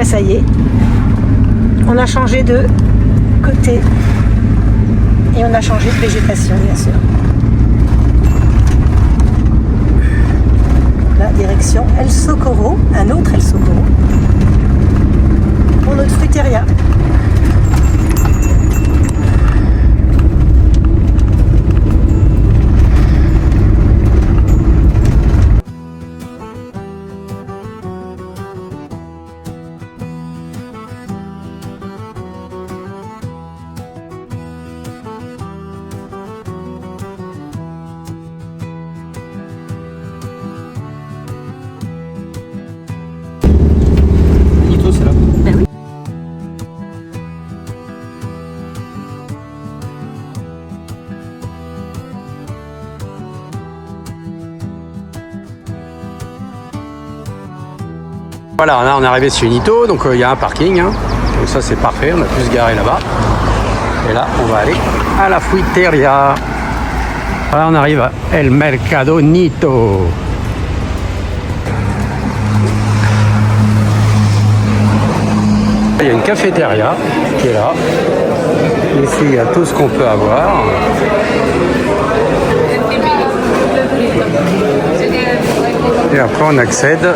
Ouais, ça y est. On a changé de côté et on a changé de végétation, bien sûr. La direction El Socorro, un autre El Socorro, pour notre fruiteria. C'est là. Ben oui. Voilà, là on est arrivé sur Nito, donc il y a un parking, hein. Donc ça c'est parfait, on a pu se garer là-bas. Et là on va aller à la fruiteria. Voilà, on arrive à El Mercado Nito. Il y a une cafétéria qui est là. Ici, il y a tout ce qu'on peut avoir. Et après, on accède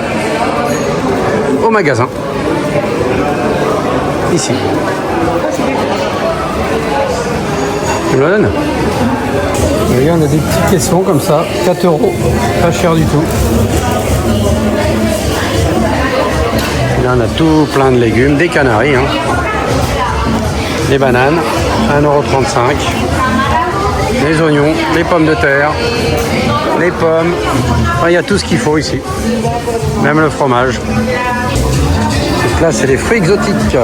au magasin. Ici. Tu me la donnes ? Et là, on a des petits caissons comme ça, 4 €, pas cher du tout. Là, on a tout plein de légumes, des canaris, hein. Les bananes, 1,35 €. Les oignons, les pommes de terre, les pommes. Enfin, il y a tout ce qu'il faut ici. Même le fromage. Donc là, c'est les fruits exotiques.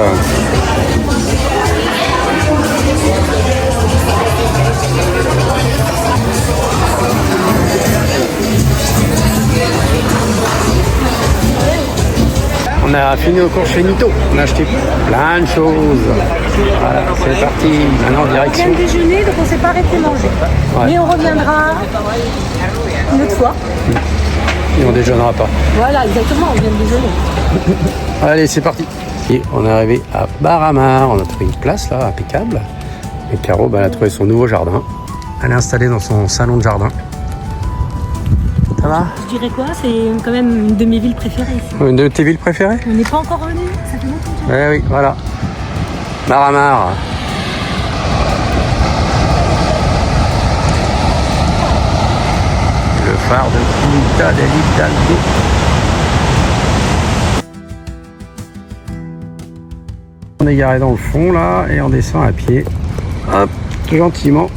On a fini au cours chez Nito. On a acheté plein de choses. Voilà, c'est parti. Maintenant, On direction. vient de déjeuner, donc on ne s'est pas arrêté manger. Ouais. Mais on reviendra une autre fois. Et on déjeunera pas. Voilà, exactement, on vient de déjeuner. Allez, c'est parti. Et on est arrivé à Baramar. On a trouvé une place là, impeccable. Et Caro, elle a trouvé son nouveau jardin. Elle est installée dans son salon de jardin. Ça va ? Je dirais quoi? C'est quand même une de mes villes préférées ici. Une de tes villes préférées ? On n'est pas encore venu, ça fait longtemps que Eh oui, voilà. Baramar. Le phare de Punta del Hidalgo. On est garé dans le fond là et on descend à pied. Hop, gentiment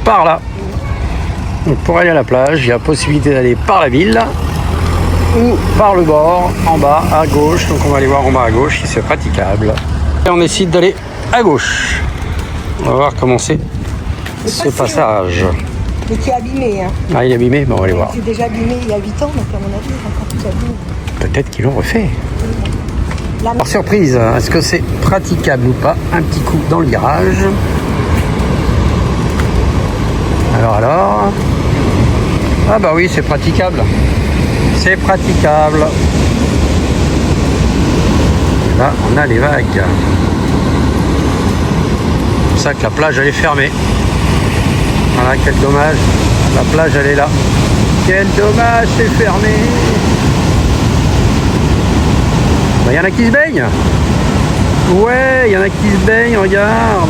par là. Donc pour aller à la plage, il y a possibilité d'aller par la ville ou par le bord, en bas, à gauche. Donc on va aller voir en bas à gauche si c'est praticable. Et on décide d'aller à gauche. On va voir comment c'est ce passage. mais qui est abîmé. Hein. Ah, il est abîmé? Bon, on va aller voir. Il était déjà abîmé il y a 8 ans, donc à mon avis, il est encore plus abîmé. Peut-être qu'ils l'ont refait. Là, Alors, surprise, est-ce que c'est praticable ou pas? Un petit coup dans le garage. Alors. Ah bah oui, c'est praticable. C'est praticable. Là, on a les vagues. C'est pour ça que la plage, elle est fermée. Voilà, quel dommage. La plage, elle est là. Quel dommage, c'est fermé. Il y en a qui se baignent. Ouais, il y en a qui se baignent, regarde.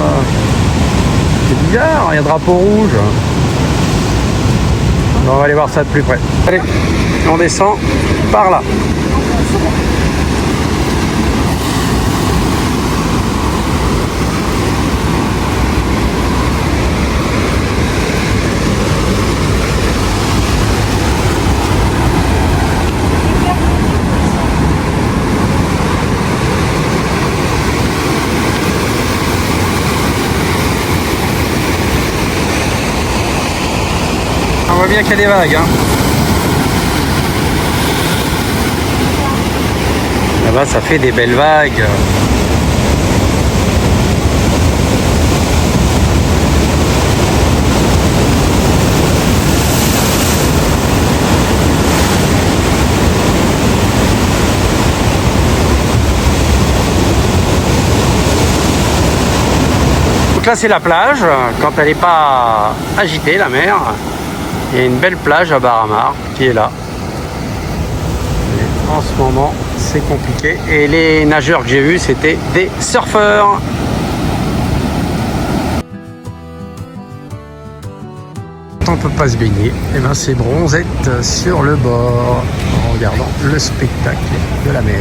C'est bizarre, il y a un drapeau rouge. Bon, on va aller voir ça de plus près. Allez, on descend par là. On voit bien qu'il y a des vagues. Hein. Là-bas, ça fait des belles vagues. là c'est la plage, quand elle n'est pas agitée la mer. Il y a une belle plage à Bar-à-Mar qui est là. Et en ce moment c'est compliqué. Et les nageurs que j'ai vus c'était des surfeurs. On peut pas se baigner, et ben c'est bronzette sur le bord en regardant le spectacle de la mer.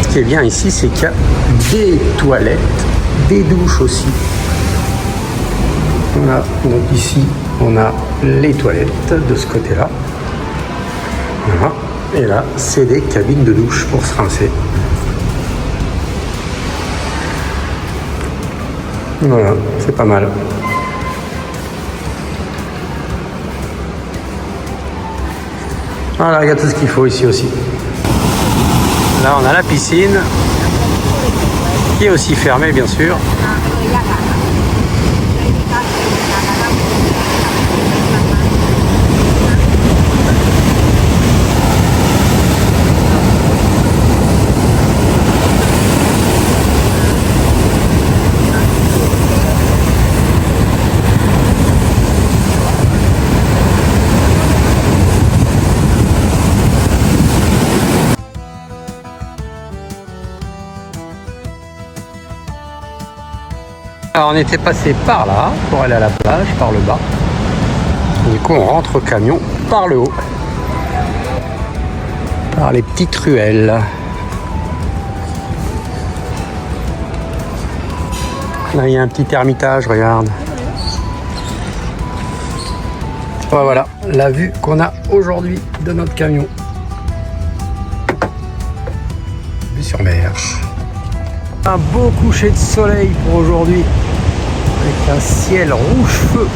Ce qui est bien ici, c'est qu'il y a des toilettes, des douches aussi. Voilà, donc ici on a les toilettes de ce côté-là. Voilà. Et là, c'est des cabines de douche pour se rincer. Voilà, c'est pas mal. Voilà, il y a tout ce qu'il faut ici aussi. Là, on a la piscine qui est aussi fermée, bien sûr. Alors on était passé par là pour aller à la plage, par le bas. Du coup on rentre au camion par le haut, par les petites ruelles. Là il y a un petit ermitage, regarde. Voilà la vue qu'on a aujourd'hui de notre camion. Vue sur mer. Un beau coucher de soleil pour aujourd'hui, avec un ciel rouge feu.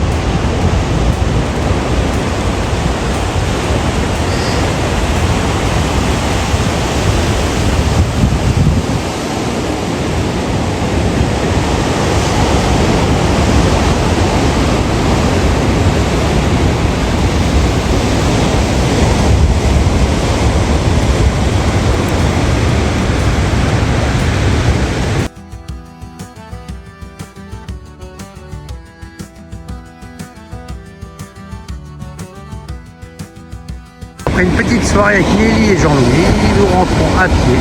Après une petite soirée avec Nelly et Jean-Louis, nous rentrons à pied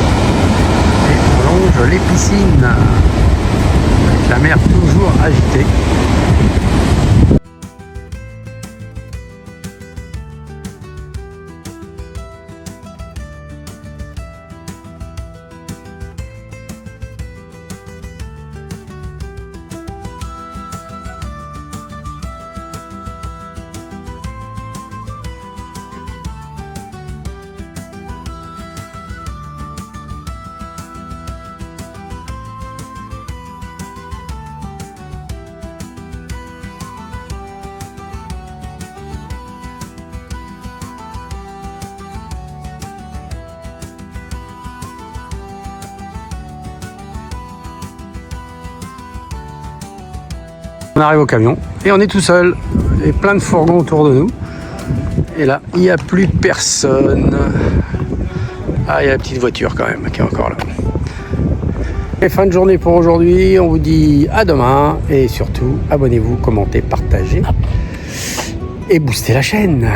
et on longe les piscines avec la mer toujours agitée. On arrive au camion et on est tout seul et plein de fourgons autour de nous. Et là, il n'y a plus personne. Ah, il y a la petite voiture quand même qui est encore là. Et fin de journée pour aujourd'hui. On vous dit à demain et surtout abonnez-vous, commentez, partagez et boostez la chaîne.